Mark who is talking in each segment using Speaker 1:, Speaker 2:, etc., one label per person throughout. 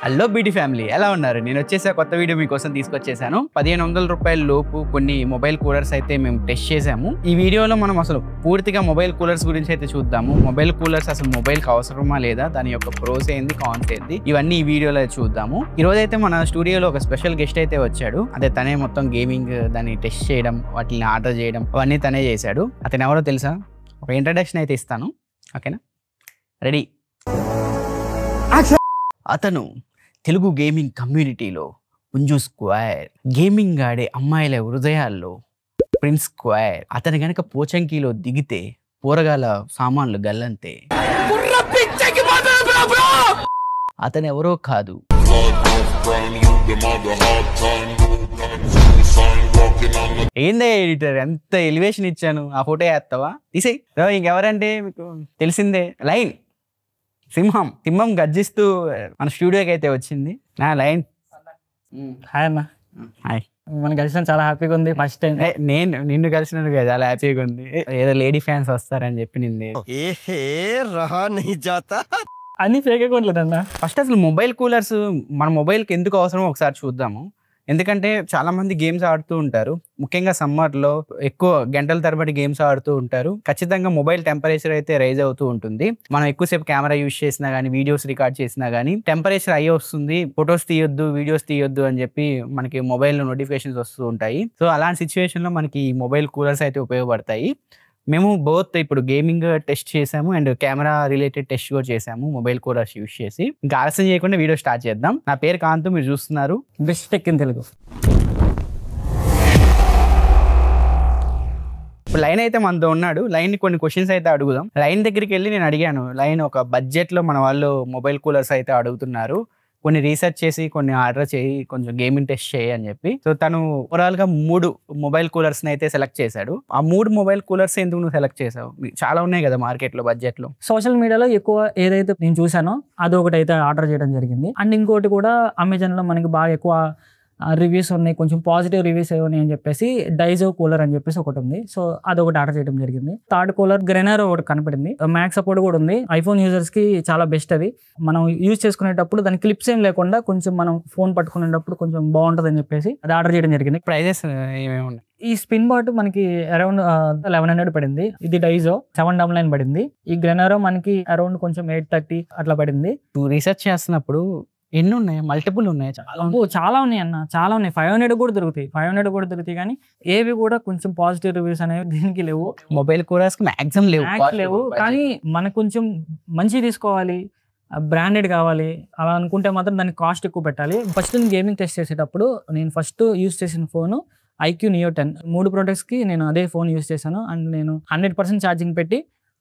Speaker 1: Hello BT family, ఎలా ఉన్నారు? నేను వచ్చేసి కొత్త వీడియో మీకోసం తీసుకొచ్చేసాను. 1500 రూపాయల లోపు కొన్ని మొబైల్ కూలర్స్ అయితే మేము టెస్ట్ చేసాము. ఈ వీడియోలో మనం అసలు పూర్తిగా మొబైల్ కూలర్స్ గురించి అయితే చూద్దాము. మొబైల్ కూలర్స్ అసలు మొబైల్కి అవసరమా లేదా, దాని యొక్క ప్రోస్ ఏంది, కాన్స్ ఏంది, ఇవన్నీ ఈ వీడియోలో చూద్దాము. ఈ రోజు అయితే మన స్టూడియోలో ఒక స్పెషల్ గెస్ట్ అయితే వచ్చాడు. అదే తనే మొత్తం గేమింగ్ దాన్ని టెస్ట్ చేయడం, వాటిని ఆర్డర్ చేయడం అవన్నీ తనే చేశాడు. అతను ఎవరో తెలుసా? ఒక ఇంట్రడక్షన్ అయితే ఇస్తాను, ఓకేనా? రెడీ? అతను తెలుగు గేమింగ్ కమ్యూనిటీలో పుంజు స్క్వేర్, గేమింగ్ ఆడే అమ్మాయిల హృదయాల్లో ప్రిన్స్ స్క్వేర్. అతను గనక పోచంకిలో దిగితే పోరగాల సామాన్లు గల్లంతే. అతను ఎవరో కాదు, ఏందే ఎడిటర్, ఎంత ఎలివేషన్ ఇచ్చాను, ఆ ఫోటో వేస్తావా? తీసేయి. ఇంకెవరంటే మీకు తెలిసిందే, లైన్ సింహం గర్జిస్తూ మన స్టూడియోకి అయితే వచ్చింది. నా లైన్.
Speaker 2: హాయ్ అన్న.
Speaker 1: హాయ్.
Speaker 2: మనం కలిసిన చాలా హ్యాపీగా ఉంది. ఫస్ట్ టైం
Speaker 1: నేను నిన్ను కలిసినందుకు చాలా హ్యాపీగా ఉంది. ఏదో లేడీ ఫ్యాన్స్ వస్తారని చెప్పి నింది.
Speaker 2: అన్ని ఫేక్ అకౌంట్లు అన్న.
Speaker 1: ఫస్ట్ అసలు మొబైల్ కూలర్స్ మన మొబైల్కి ఎందుకు అవసరమో ఒకసారి చూద్దాము. ఎందుకంటే చాలా మంది గేమ్స్ ఆడుతూ ఉంటారు, ముఖ్యంగా సమ్మర్లో ఎక్కువ గంటల తరబడి గేమ్స్ ఆడుతూ ఉంటారు. ఖచ్చితంగా మొబైల్ టెంపరేచర్ అయితే రైజ్ అవుతూ ఉంటుంది. మనం ఎక్కువసేపు కెమెరా యూజ్ చేసినా కానీ, వీడియోస్ రికార్డ్ చేసినా కానీ టెంపరేచర్ అయ్యి వస్తుంది. ఫొటోస్ తీయొద్దు, వీడియోస్ తీయొద్దు అని చెప్పి మనకి మొబైల్లో నోటిఫికేషన్స్ వస్తూ ఉంటాయి. సో అలాంటి సిచ్యువేషన్లో మనకి మొబైల్ కూలర్స్ అయితే ఉపయోగపడతాయి. మేము బోత్ ఇప్పుడు గేమింగ్ టెస్ట్ చేసాము అండ్ కెమెరా రిలేటెడ్ టెస్ట్ కూడా చేసాము మొబైల్ కూలర్స్ యూజ్ చేసి. ఇంకా ఆలస్యం చేయకుండా వీడియో స్టార్ట్ చేద్దాం. నా పేరు కాంతు, మీరు చూస్తున్నారు
Speaker 2: best tech in Telugu.
Speaker 1: Line అయితే మనతో ఉన్నాడు. లైన్ కొన్ని క్వశ్చన్స్ అయితే అడుగుదాం. లైన్ దగ్గరికి వెళ్ళి నేను అడిగాను, లైన్ ఒక బడ్జెట్లో మన వాళ్ళు మొబైల్ కూలర్స్ అయితే అడుగుతున్నారు, కొన్ని రీసెర్చ్ చేసి కొన్ని ఆర్డర్ చేయి, కొంచెం గేమింగ్ టెస్ట్ చేయి అని చెప్పి. సో తను ఓవరాల్ గా 3 మొబైల్ కూలర్స్ అయితే సెలెక్ట్ చేశాడు. ఆ 3 మొబైల్ కూలర్స్ ఎందుకు నువ్వు సెలెక్ట్ చేసావు? చాలా ఉన్నాయి కదా మార్కెట్ లో బడ్జెట్ లో.
Speaker 2: సోషల్ మీడియాలో ఎక్కువ ఏదైతే నేను చూసానో అది ఒకటి అయితే ఆర్డర్ చేయడం జరిగింది. అండ్ ఇంకోటి కూడా అమెజాన్ లో మనకి బాగా ఎక్కువ రివ్యూస్ ఉన్నాయి, కొంచెం పాజిటివ్ రివ్యూస్ ఏమని అని చెప్పేసి డైజో కూలర్ అని చెప్పేసి ఒకటి ఉంది. సో అదొకటి ఆర్డర్ చేయడం జరిగింది. థర్డ్ కూలర్ గ్రెనరో ఒకటి కనపడింది. మ్యాక్ సపోర్ట్ కూడా ఉంది. ఐఫోన్ యూజర్స్ కి చాలా బెస్ట్ అది. మనం యూజ్ చేసుకునేటప్పుడు దాని క్లిప్స్ ఏం లేకుండా కొంచెం మనం ఫోన్ పట్టుకునేటప్పుడు కొంచెం బాగుంటుంది అని చెప్పేసి అది ఆర్డర్ చేయడం జరిగింది.
Speaker 1: ప్రైజెస్ ఏమేమి ఉన్నాయి?
Speaker 2: ఈ స్పిన్ బాట్ మనకి అరౌండ్ 1100 పడింది. ఇది డైజో 799 పడింది. ఈ గ్రెనరో మనకి అరౌండ్ కొంచెం 830 అట్లా పడింది.
Speaker 1: నువ్వు రీసెర్చ్ చేస్తున్నప్పుడు ఎన్ని ఉన్నాయి? మల్టిపుల్ ఉన్నాయి,
Speaker 2: చాలా ఉన్నాయి అన్న, చాలా ఉన్నాయి. 500 కూడా దొరుకుతాయి కానీ ఏవి కూడా కొంచెం పాజిటివ్ రివ్యూస్ అనేవి దీనికి లేవు.
Speaker 1: మొబైల్ కూలర్స్ మాక్సిమం
Speaker 2: లేవు. కానీ మనకు కొంచెం మంచి తీసుకోవాలి, బ్రాండెడ్ కావాలి అలా అనుకుంటే మాత్రం దానికి కాస్ట్ ఎక్కువ పెట్టాలి. ఫస్ట్ నేను గేమింగ్ టెస్ట్ చేసేటప్పుడు నేను ఫస్ట్ యూజ్ చేసిన ఫోను IQ Neo 10. 3 ప్రొడక్ట్స్కి నేను అదే ఫోన్ యూజ్ చేశాను. అండ్ నేను 100% ఛార్జింగ్ పెట్టి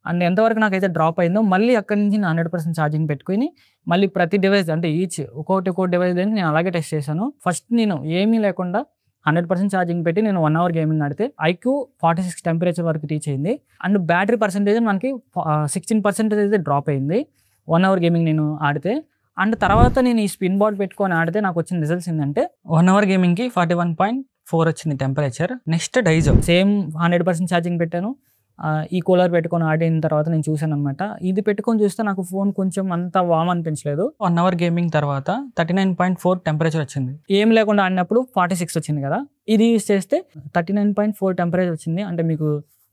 Speaker 2: అండ్ ఎంతవరకు నాకైతే డ్రాప్ అయిందో మళ్ళీ అక్కడి నుంచి నేను 100% ఛార్జింగ్ పెట్టుకుని మళ్ళీ ప్రతి డివైస్ అంటే ఈచ్ ఒక్కొక్క డివైస్ అని నేను అలాగే టెస్ట్ చేశాను. ఫస్ట్ నేను ఏమీ లేకుండా 100% ఛార్జింగ్ పెట్టి నేను 1 అవర్ గేమింగ్ ఆడితే IQ 46 టెంపరేచర్ వరకు రీచ్ అయింది. అండ్ బ్యాటరీ పర్సెంటేజ్ మనకి 16% అయితే డ్రాప్ అయింది 1 అవర్ గేమింగ్ నేను ఆడితే. అండ్ తర్వాత నేను ఈ స్పిన్ బాట్ పెట్టుకొని ఆడితే నాకు వచ్చిన రిజల్ట్స్ ఏంటంటే 1 అవర్ గేమింగ్కి 41.4 వచ్చింది temperature. Next Dizo same 100% charging పెట్టాను. ఈ కూలర్ పెట్టుకొని ఆడిన తర్వాత నేను చూసాను అనమాట. ఇది పెట్టుకొని చూస్తే నాకు ఫోన్ కొంచెం అంత వామ్ అనిపించలేదు. 1 అవర్ గేమింగ్ తర్వాత 39.4 టెంపరేచర్ వచ్చింది. ఏం లేకుండా ఆడినప్పుడు 46 వచ్చింది కదా. ఇది యూజ్ చేస్తే 39.4 టెంపరేచర్ వచ్చింది. అంటే మీకు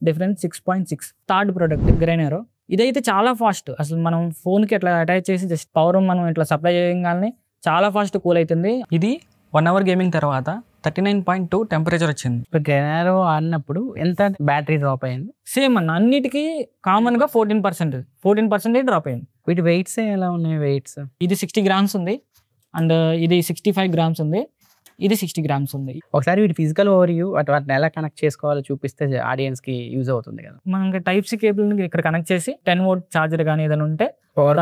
Speaker 2: డిఫరెన్స్ 6.6. Third product గ్రెనరో. ఇదైతే చాలా ఫాస్ట్. అసలు మనం ఫోన్కి ఎట్లా అటాచ్ చేసి జస్ట్ పవర్ మనం ఇట్లా సప్లై చేయగానే చాలా ఫాస్ట్ కూల్ అవుతుంది. ఇది 1 అవర్ గేమింగ్ తర్వాత 39.2 టెంపరేచర్ వచ్చింది.
Speaker 1: ఇప్పుడు గ్రెనరో ఆడినప్పుడు ఎంత బ్యాటరీ డ్రాప్ అయింది?
Speaker 2: సేమ్ అన్న, అన్నిటికీ కామన్గా 14% డ్రాప్ అయింది.
Speaker 1: వీటి వెయిట్స్ ఎలా ఉన్నాయి? వెయిట్స్
Speaker 2: ఇది 60 గ్రామ్స్ ఉంది అండ్ ఇది 65 గ్రామ్స్ ఉంది, ఇది 60 గ్రామ్స్ ఉంది.
Speaker 1: ఒకసారి వీటి ఫిజికల్ ఓవర్వ్యూ వాటిని ఎలా కనెక్ట్ చేసుకోవాలో చూపిస్తే ఆడియన్స్ కి యూజ్ అవుతుంది కదా.
Speaker 2: మనకి Type-C కేబుల్ ఇక్కడ కనెక్ట్ చేసి 10 వోల్ట్ ఛార్జర్ కానీ ఏదైనా ఉంటే
Speaker 1: పవర్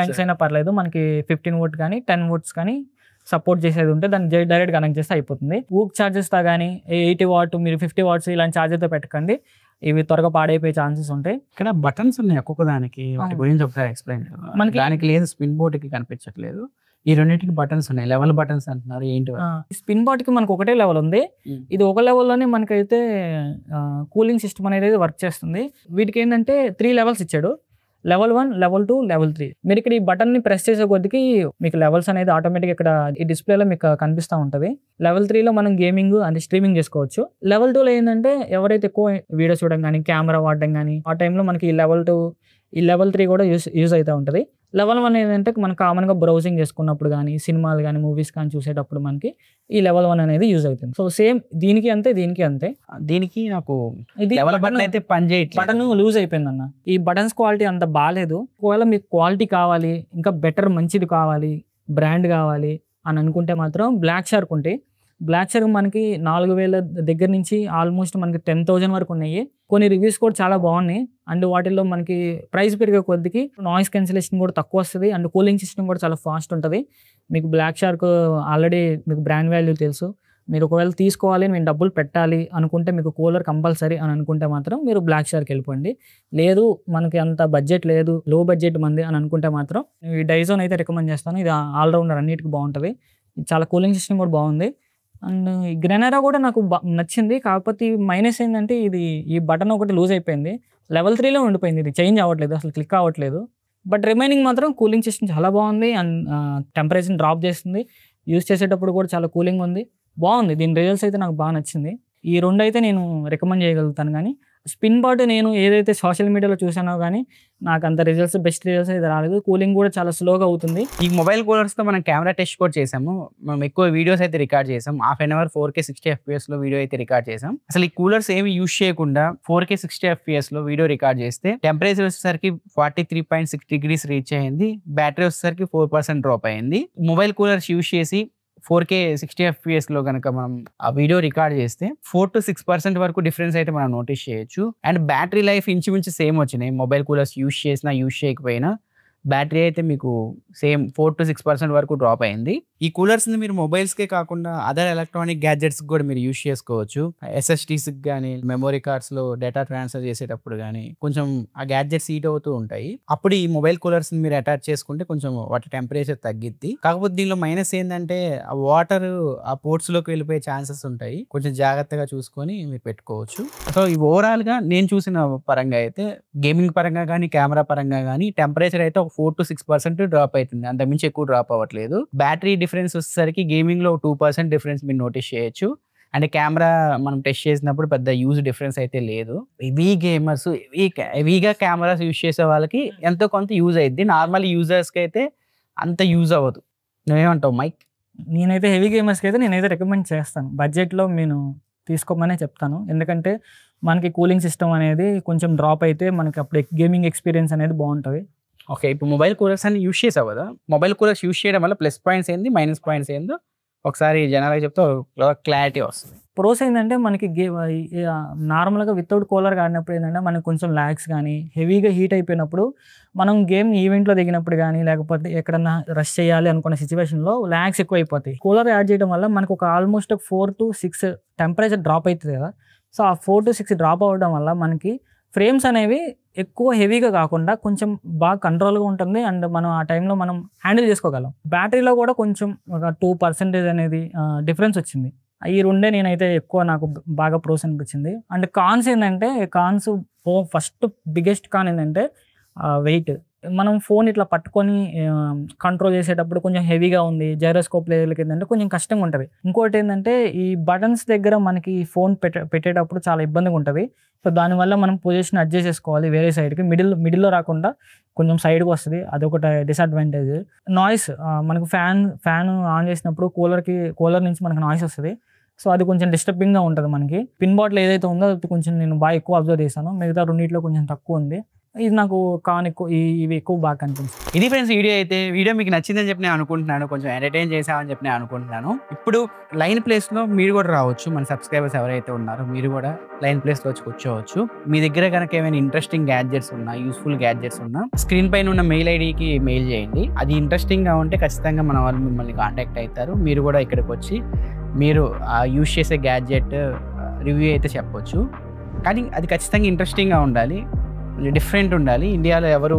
Speaker 2: బ్యాంక్స్ అయినా పర్లేదు. మనకి 15 వోల్ట్ కానీ 10 వోల్ట్స్ కానీ సపోర్ట్ చేసేది ఉంటే దాన్ని డైరెక్ట్ కనెక్ట్ చేస్తే అయిపోతుంది. ఊక్ ఛార్జెస్తో కానీ 80 వాట్ మీరు 50 వాట్స్ ఇలాంటి ఛార్జర్తో పెట్టకండి, ఇవి త్వరగా పాడైపోయే ఛాన్సెస్ ఉంటాయి.
Speaker 1: ఇక్కడ బటన్స్ ఉన్నాయి ఒక్కొక్క దానికి, వాటి గురించి ఒకసారి ఎక్స్ప్లెయిన్. మనకి దానికి లేదు, స్పిన్ బోర్డ్ కి కనిపించట్లేదు. ఈ రెండింటికి బటన్స్ ఉన్నాయి, లెవెల్ బటన్స్ అంటున్నారు, ఏంటి?
Speaker 2: స్పిన్ బాట్ కి మనకు ఒకటే లెవెల్ ఉంది. ఇది ఒక లెవెల్లోనే మనకైతే కూలింగ్ సిస్టమ్ అనేది వర్క్ చేస్తుంది. వీటికి ఏంటంటే 3 లెవెల్స్ ఇచ్చాడు. Level 1, level 2, level 3. మీరు ఇక్కడ ఈ బటన్ని ప్రెస్ చేసే కొద్దికి మీకు లెవెల్స్ అనేది ఆటోమేటిక్గా ఇక్కడ ఈ డిస్ప్లేలో మీకు కనిపిస్తూ ఉంటుంది. లెవెల్ 3లో మనం గేమింగ్ అంటే స్ట్రీమింగ్ చేసుకోవచ్చు. లెవెల్ 2లో ఏంటంటే ఎవరైతే ఎక్కువ వీడియో చూడడం కానీ కెమెరా వాడడం కానీ ఆ టైంలో మనకి ఈ లెవెల్ 2 ఈ లెవెల్ 3 కూడా యూజ్ అవుతూ ఉంటుంది. లెవెల్ 1 ఏంటంటే మనం కామన్గా బ్రౌజింగ్ చేసుకున్నప్పుడు కానీ సినిమాలు కానీ మూవీస్ కానీ చూసేటప్పుడు మనకి ఈ లెవెల్ 1 అనేది యూజ్ అవుతుంది. సో సేమ్ దీనికి అంతే
Speaker 1: దీనికి నాకు
Speaker 2: ఇది
Speaker 1: లెవెల్ బటన్ అయితే పని చేయట్లేదు.
Speaker 2: బటన్ లూజ్ అయిపోయిందన్న. ఈ బటన్స్ క్వాలిటీ అంత బాగాలేదు. ఒకవేళ మీకు క్వాలిటీ కావాలి ఇంకా బెటర్ మంచిది కావాలి బ్రాండ్ కావాలి అని అనుకుంటే మాత్రం బ్లాక్ షార్క్ ఉంటాయి. బ్లాక్ షార్క్ మనకి 4,000 దగ్గర నుంచి ఆల్మోస్ట్ మనకి 10,000 వరకు ఉన్నాయి. కొన్ని రివ్యూస్ కూడా చాలా బాగున్నాయి. అండ్ వాటిల్లో మనకి ప్రైస్ పెరిగే కొద్దికి నాయిస్ క్యాన్సిలేషన్ కూడా తక్కువ వస్తుంది. అండ్ కూలింగ్ సిస్టమ్ కూడా చాలా ఫాస్ట్ ఉంటుంది. మీకు బ్లాక్ షార్క్ ఆల్రెడీ మీకు బ్రాండ్ వాల్యూ తెలుసు. మీరు ఒకవేళ తీసుకోవాలి మేము డబ్బులు పెట్టాలి అనుకుంటే మీకు కూలర్ కంపల్సరీ అని అనుకుంటే మాత్రం మీరు బ్లాక్ షార్క్ వెళ్ళిపోండి. లేదు మనకి అంత బడ్జెట్ లేదు లో బడ్జెట్ మంది అని అనుకుంటే మాత్రం ఈ డైజోన్ అయితే రికమెండ్ చేస్తాను. ఇది ఆల్రౌండర్ అన్నిటికీ బాగుంటుంది. చాలా కూలింగ్ సిస్టమ్ కూడా బాగుంది. అండ్ ఈ గ్రెనెరా కూడా నాకు నచ్చింది. కాకపోతే మైనస్ ఏంటంటే ఈ బటన్ ఒకటి లూజ్ అయిపోయింది. లెవెల్ 3లో ఉండిపోయింది. ఇది చేంజ్ అవ్వట్లేదు, అసలు క్లిక్ అవ్వట్లేదు. బట్ రిమైనింగ్ మాత్రం కూలింగ్ సిస్టమ్ చాలా బాగుంది. అండ్ టెంపరేచర్ డ్రాప్ చేస్తుంది. యూజ్ చేసేటప్పుడు కూడా చాలా కూలింగ్ ఉంది. బాగుంది. దీని రిజల్ట్స్ అయితే నాకు బాగా నచ్చింది. ఈ 2 అయితే నేను రికమెండ్ చేయగలుగుతాను. కానీ స్పిన్ బాట్ నేను ఏదైతే సోషల్ మీడియాలో చూసానో కానీ నాకు అంత బెస్ట్ రిజల్ట్స్ అయితే రాలేదు. కూలింగ్ కూడా చాలా స్లోగా అవుతుంది.
Speaker 1: ఈ మొబైల్ కూలర్స్తో మనం కెమెరా టెస్ట్ కూడా చేసాము. మనం ఎక్కువ వీడియోస్ అయితే రికార్డ్ చేసాం. Half an hour 4K 60 FPS video అయితే రికార్డ్ చేసాం. అసలు ఈ కూలర్స్ ఏమి యూజ్ చేయకుండా 4K 60 FPS వీడియో రికార్డ్ చేస్తే టెంపరేచర్ వచ్చేసరికి 43.6 degrees రీచ్ అయింది. బ్యాటరీ వచ్చేసరికి 4% డ్రాప్ అయింది. మొబైల్ కూలర్స్ యూజ్ చేసి 4K 60 FPS కనుక మనం ఆ వీడియో రికార్డ్ చేస్తే 4 to 6% వరకు డిఫరెన్స్ అయితే మనం నోటీస్ చేయొచ్చు. అండ్ బ్యాటరీ లైఫ్ ఇంచుమించు సేమ్ వచ్చినాయి. మొబైల్ కూలర్స్ యూజ్ చేసినా యూజ్ చేయకపోయినా బ్యాటరీ అయితే మీకు సేమ్ 4 to 6% వరకు డ్రాప్ అయింది. ఈ కూలర్స్ని మీరు మొబైల్స్కే కాకుండా అదర్ ఎలక్ట్రానిక్ గ్యాడ్జెట్స్ కూడా మీరు యూజ్ చేసుకోవచ్చు. SSDస్కి కానీ మెమరీ కార్డ్స్లో డేటా ట్రాన్స్ఫర్ చేసేటప్పుడు కానీ కొంచెం ఆ గ్యాడ్జెట్స్ హీట్ అవుతూ ఉంటాయి. అప్పుడు ఈ మొబైల్ కూలర్స్ని మీరు అటాచ్ చేసుకుంటే కొంచెం వాటి టెంపరేచర్ తగ్గిద్ది. కాకపోతే దీనిలో మైనస్ ఏంటంటే ఆ వాటర్ ఆ పోర్ట్స్లోకి వెళ్ళిపోయే ఛాన్సెస్ ఉంటాయి. కొంచెం జాగ్రత్తగా చూసుకొని మీరు పెట్టుకోవచ్చు. సో ఈ ఓవరాల్గా నేను చూసిన పరంగా అయితే గేమింగ్ పరంగా కానీ కెమెరా పరంగా కానీ టెంపరేచర్ అయితే 4 to 6% డ్రాప్ అవుతుంది. అంతకుమించి ఎక్కువ డ్రాప్ అవ్వట్లేదు. బ్యాటరీ డిఫరెన్స్ వచ్చేసరికి గేమింగ్లో 2% డిఫరెన్స్ మీరు నోటీస్ చేయొచ్చు. అండ్ కెమెరా మనం టెస్ట్ చేసినప్పుడు పెద్ద యూజ్ డిఫరెన్స్ అయితే లేదు. హెవీ గేమర్స్ హెవీగా కెమెరాస్ యూజ్ చేసే వాళ్ళకి ఎంతో కొంత యూజ్ అయ్యిద్ది. నార్మల్ యూజర్స్కి అయితే అంత యూజ్ అవ్వదు. నువ్వేమంటావు మైక్?
Speaker 2: నేనైతే హెవీ గేమర్స్కి అయితే నేనైతే రికమెండ్ చేస్తాను. బడ్జెట్లో నేను తీసుకోమనే చెప్తాను. ఎందుకంటే మనకి కూలింగ్ సిస్టమ్ అనేది కొంచెం డ్రాప్ అయితే మనకి అప్పుడు గేమింగ్ ఎక్స్పీరియన్స్ అనేది బాగుంటుంది.
Speaker 1: ఓకే, ఇప్పుడు మొబైల్ కూలర్స్ అన్ని యూజ్ చేసావు కదా, మొబైల్ కూలర్స్ యూజ్ చేయడం వల్ల ప్లస్ పాయింట్స్ ఏంది మైనస్ పాయింట్స్ ఏందో ఒకసారి జనాలుగా చెప్తే క్లారిటీ వస్తుంది.
Speaker 2: ప్రోస్ ఏంటంటే మనకి నార్మల్గా వితౌట్ కూలర్ ఆడినప్పుడు ఏంటంటే మనకి కొంచెం ల్యాగ్స్ కానీ హెవీగా హీట్ అయిపోయినప్పుడు మనం గేమ్ ఈవెంట్లో దిగినప్పుడు కానీ లేకపోతే ఎక్కడన్నా రష్ చేయాలి అనుకున్న సిచ్యువేషన్లో ల్యాగ్స్ ఎక్కువ అయిపోతాయి. కూలర్ యాడ్ చేయడం వల్ల మనకు ఒక ఆల్మోస్ట్ 4 to 6 టెంపరేచర్ డ్రాప్ అవుతుంది కదా. సో ఆ 4 to 6 డ్రాప్ అవ్వడం వల్ల మనకి ఫ్రేమ్స్ అనేవి ఎక్కువ హెవీగా కాకుండా కొంచెం బాగా కంట్రోల్గా ఉంటుంది. అండ్ మనం ఆ టైంలో మనం హ్యాండిల్ చేసుకోగలం. బ్యాటరీలో కూడా కొంచెం ఒక 2% అనేది డిఫరెన్స్ వచ్చింది. ఈ 2 నేనైతే ఎక్కువ నాకు బాగా ప్రోస్ అనిపించింది. అండ్ కాన్స్ ఏంటంటే ఫస్ట్ బిగ్గెస్ట్ కాన్ ఏంటంటే వెయిట్. మనం ఫోన్ ఇట్లా పట్టుకొని కంట్రోల్ చేసేటప్పుడు కొంచెం హెవీగా ఉంది. జైరోస్కోప్ లెవెల్కి ఏంటంటే కొంచెం కష్టంగా ఉంటుంది. ఇంకోటి ఏంటంటే ఈ బటన్స్ దగ్గర మనకి ఫోన్ పెట్టేటప్పుడు చాలా ఇబ్బందిగా ఉంటుంది. సో దానివల్ల మనం పొజిషన్ అడ్జస్ట్ చేసుకోవాలి వేరే సైడ్కి. మిడిల్లో రాకుండా కొంచెం సైడ్కి వస్తుంది. అదొకటి డిసడ్వాంటేజ్. నాయిస్ మనకు ఫ్యాన్ ఆన్ చేసినప్పుడు కూలర్ నుంచి మనకు నాయిస్ వస్తుంది. సో అది కొంచెం డిస్టర్బింగ్గా ఉంటుంది మనకి. పిన్ బాటిల్ ఏదైతే ఉందో అది కొంచెం నేను బాగా ఎక్కువ అబ్జర్వ్ చేశాను. మిగతా రెండింటిలో కొంచెం తక్కువ ఉంది. ఇది నాకు ఇవి ఎక్కువ బాగా కనిపించింది.
Speaker 1: ఇది ఫ్రెండ్స్ వీడియో మీకు నచ్చిందని చెప్పి నేను అనుకుంటున్నాను. కొంచెం ఎంటర్టైన్ చేసామని చెప్పి నేను అనుకుంటున్నాను. ఇప్పుడు లైన్ ప్లేస్లో మీరు కూడా రావచ్చు. మన సబ్స్క్రైబర్స్ ఎవరైతే ఉన్నారో మీరు కూడా లైన్ ప్లేస్లో వచ్చి కూర్చోవచ్చు. మీ దగ్గర కనుక ఏమైనా ఇంట్రెస్టింగ్ గ్యాడ్జెట్స్ ఉన్నా యూస్ఫుల్ గ్యాడ్జెట్స్ ఉన్నా స్క్రీన్ పైన ఉన్న మెయిల్ ఐడికి మెయిల్ చేయండి. అది ఇంట్రెస్టింగ్గా ఉంటే ఖచ్చితంగా మన వాళ్ళు మిమ్మల్ని కాంటాక్ట్ అవుతారు. మీరు కూడా ఇక్కడికి వచ్చి మీరు యూజ్ చేసే గ్యాడ్జెట్ రివ్యూ అయితే చెప్పొచ్చు. కానీ అది ఖచ్చితంగా ఇంట్రెస్టింగ్గా ఉండాలి, డిఫరెంట్ ఉండాలి. ఇండియాలో ఎవరు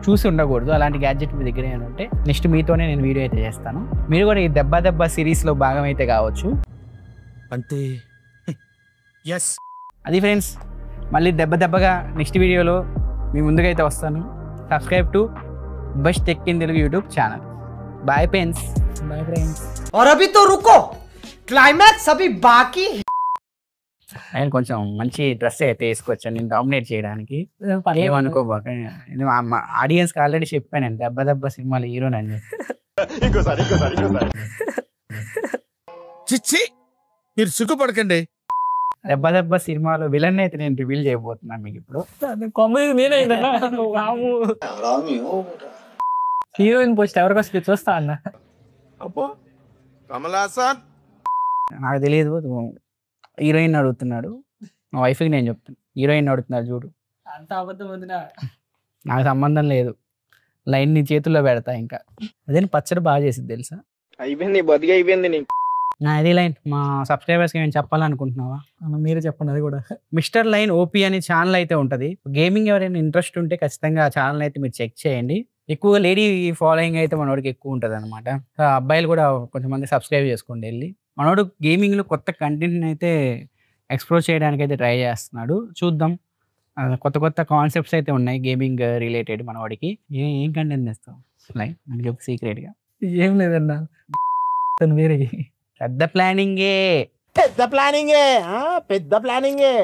Speaker 1: చూసి ఉండకూడదు. అలాంటి గ్యాడ్జెట్ మీ దగ్గర ఏమంటే నెక్స్ట్ మీతోనే నేను వీడియో అయితే చేస్తాను. మీరు కూడా ఈ దెబ్బ సిరీస్లో భాగం అయితే కావచ్చు.
Speaker 3: అంతే.
Speaker 1: అది ఫ్రెండ్స్, మళ్ళీ దెబ్బగా నెక్స్ట్ వీడియోలో మీ ముందుకైతే వస్తాను. Subscribe to best tech in Telugu YouTube channel. Bye friends.
Speaker 2: Bye friends.
Speaker 3: और अभी तो रुको, क्लाइमैक्स अभी बाकी.
Speaker 1: నేను కొంచెం మంచి డ్రెస్ అయితే వేసుకొచ్చాను నేను డామినేట్ చేయడానికి. ఏమనుకోబాక, ఆడియన్స్కి ఆల్రెడీ చెప్పాను నేను దెబ్బ దెబ్బ సినిమాలో హీరోని అని చెప్పి.
Speaker 4: చిచ్చి మీరు సిగ్గుపడకండి.
Speaker 1: దెబ్బ దెబ్బ సినిమాలో విలన్ అయితే నేను రివీల్ చేయబోతున్నాను మీకు ఇప్పుడు.
Speaker 2: హీరోయిన్ పోస్ట్ ఎవరికి వస్తుంది చూస్తా అన్న.
Speaker 4: అబ్బో కమలాసన్.
Speaker 1: నాకు తెలియదు, హీరోయిన్ అడుగుతున్నాడు. మా వైఫ్కి నేను చెప్తాను హీరోయిన్ అడుగుతున్నాడు చూడు.
Speaker 2: అంత అబద్ధం వదినా.
Speaker 1: నాకు సంబంధం లేదు, లైన్ నీ చేతుల్లో పెడతా. ఇంకా అదే పచ్చడి బాగా చేసింది తెలుసా.
Speaker 5: అయిపోయింది బతికి అయిపోయింది నీకు.
Speaker 1: నా అది లైన్ మా సబ్స్క్రైబర్స్కి ఏమైనా చెప్పాలనుకుంటున్నావా?
Speaker 2: మీరే చెప్పండి అది కూడా.
Speaker 1: మిస్టర్ లైన్ ఓపీ అనే ఛానల్ అయితే ఉంటుంది. గేమింగ్ ఎవరైనా ఇంట్రెస్ట్ ఉంటే ఖచ్చితంగా ఆ ఛానల్ అయితే మీరు చెక్ చేయండి. ఎక్కువగా లేడీ ఫాలోయింగ్ అయితే మనోడికి ఎక్కువ ఉంటుంది అనమాట. అబ్బాయిలు కూడా కొంతమంది సబ్స్క్రైబ్ చేసుకోండి వెళ్ళి. మనోడు గేమింగ్లో కొత్త కంటెంట్ని అయితే ఎక్స్ప్లోర్ చేయడానికి అయితే ట్రై చేస్తున్నాడు. చూద్దాం, కొత్త కొత్త కాన్సెప్ట్స్ అయితే ఉన్నాయి గేమింగ్ రిలేటెడ్. మనవాడికి ఏం కంటెంట్ తెస్తాం లైక్ నాకు చెప్పు సీక్రెట్గా.
Speaker 2: ఏం లేదన్నా, తను వేరే
Speaker 1: పెద్ద ప్లానింగే.
Speaker 4: పెద్ద ప్లానింగే.